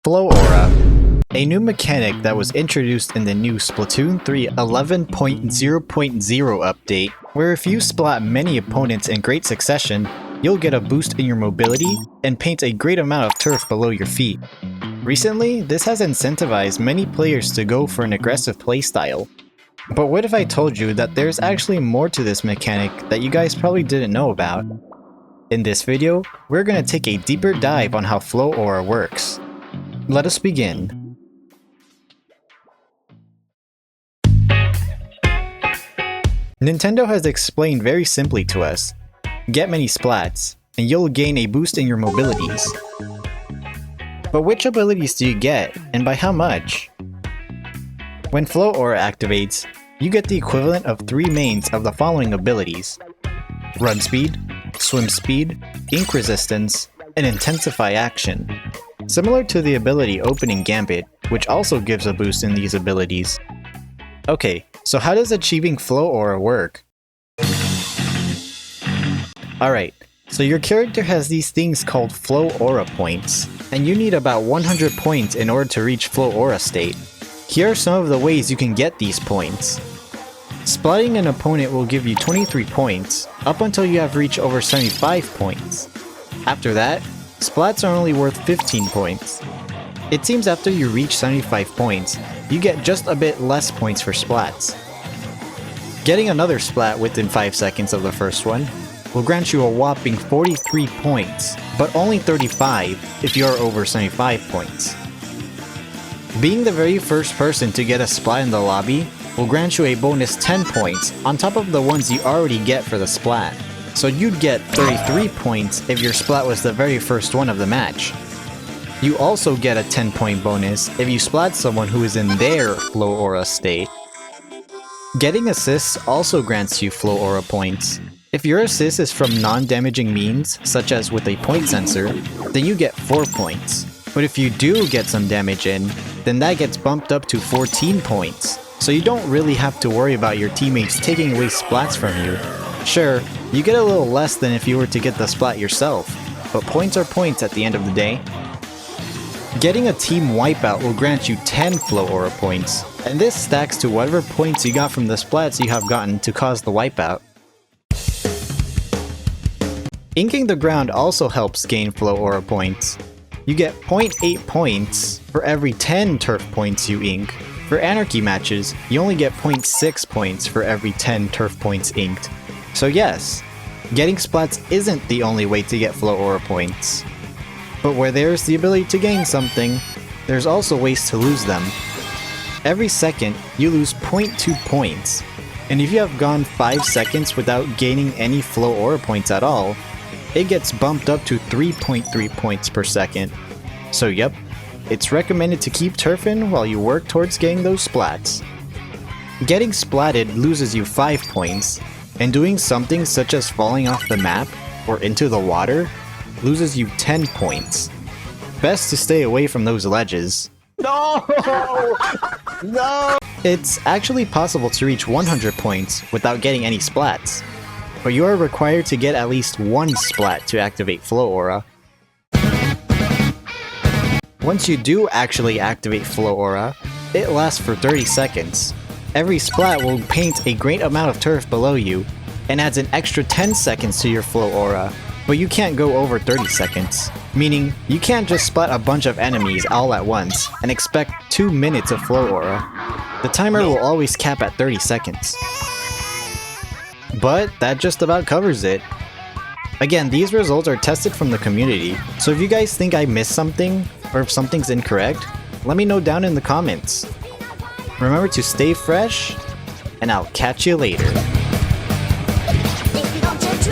Flow Aura, a new mechanic that was introduced in the new Splatoon 3 11.0.0 update, where if you splat many opponents in great succession, you'll get a boost in your mobility and paint a great amount of turf below your feet. Recently, this has incentivized many players to go for an aggressive playstyle. But what if I told you that there's actually more to this mechanic that you guys probably didn't know about? In this video, we're going to take a deeper dive on how Flow Aura works. Let us begin. Nintendo has explained very simply to us, get many splats, and you'll gain a boost in your mobilities. But which abilities do you get, and by how much? When Flow Aura activates, you get the equivalent of 3 mains of the following abilities: Run Speed, Swim Speed, Ink Resistance, and Intensify Action. Similar to the ability Opening Gambit, which also gives a boost in these abilities. Okay, so how does achieving Flow Aura work? Alright, so your character has these things called Flow Aura points, and you need about 100 points in order to reach Flow Aura state. Here are some of the ways you can get these points. Splatting an opponent will give you 23 points, up until you have reached over 75 points. After that, splats are only worth 15 points. It seems after you reach 75 points, you get just a bit less points for splats. Getting another splat within 5 seconds of the first one will grant you a whopping 43 points, but only 35 if you are over 75 points. Being the very first person to get a splat in the lobby will grant you a bonus 10 points on top of the ones you already get for the splat. So you'd get 33 points if your splat was the very first one of the match. You also get a 10-point bonus if you splat someone who is in their Flow Aura state. Getting assists also grants you Flow Aura points. If your assist is from non-damaging means, such as with a point sensor, then you get 4 points. But if you do get some damage in, then that gets bumped up to 14 points. So you don't really have to worry about your teammates taking away splats from you. Sure, you get a little less than if you were to get the splat yourself, but points are points at the end of the day. Getting a team wipeout will grant you 10 Flow Aura points, and this stacks to whatever points you got from the splats you have gotten to cause the wipeout. Inking the ground also helps gain Flow Aura points. You get 0.8 points for every 10 turf points you ink. For Anarchy matches, you only get 0.6 points for every 10 turf points inked. So yes, getting splats isn't the only way to get Flow Aura points. But where there's the ability to gain something, there's also ways to lose them. Every second, you lose 0.2 points, and if you have gone 5 seconds without gaining any Flow Aura points at all, it gets bumped up to 3.3 points per second. So yep, it's recommended to keep turfing while you work towards getting those splats. Getting splatted loses you 5 points, and doing something such as falling off the map or into the water loses you 10 points. Best to stay away from those ledges. No! No! It's actually possible to reach 100 points without getting any splats, but you are required to get at least 1 splat to activate Flow Aura. Once you do actually activate Flow Aura, it lasts for 30 seconds. Every splat will paint a great amount of turf below you, and adds an extra 10 seconds to your Flow Aura, but you can't go over 30 seconds. Meaning, you can't just splat a bunch of enemies all at once, and expect 2 minutes of Flow Aura. The timer will always cap at 30 seconds. But that just about covers it. Again, these results are tested from the community, so if you guys think I missed something, or if something's incorrect, let me know down in the comments. Remember to stay fresh, and I'll catch you later. If you don't change,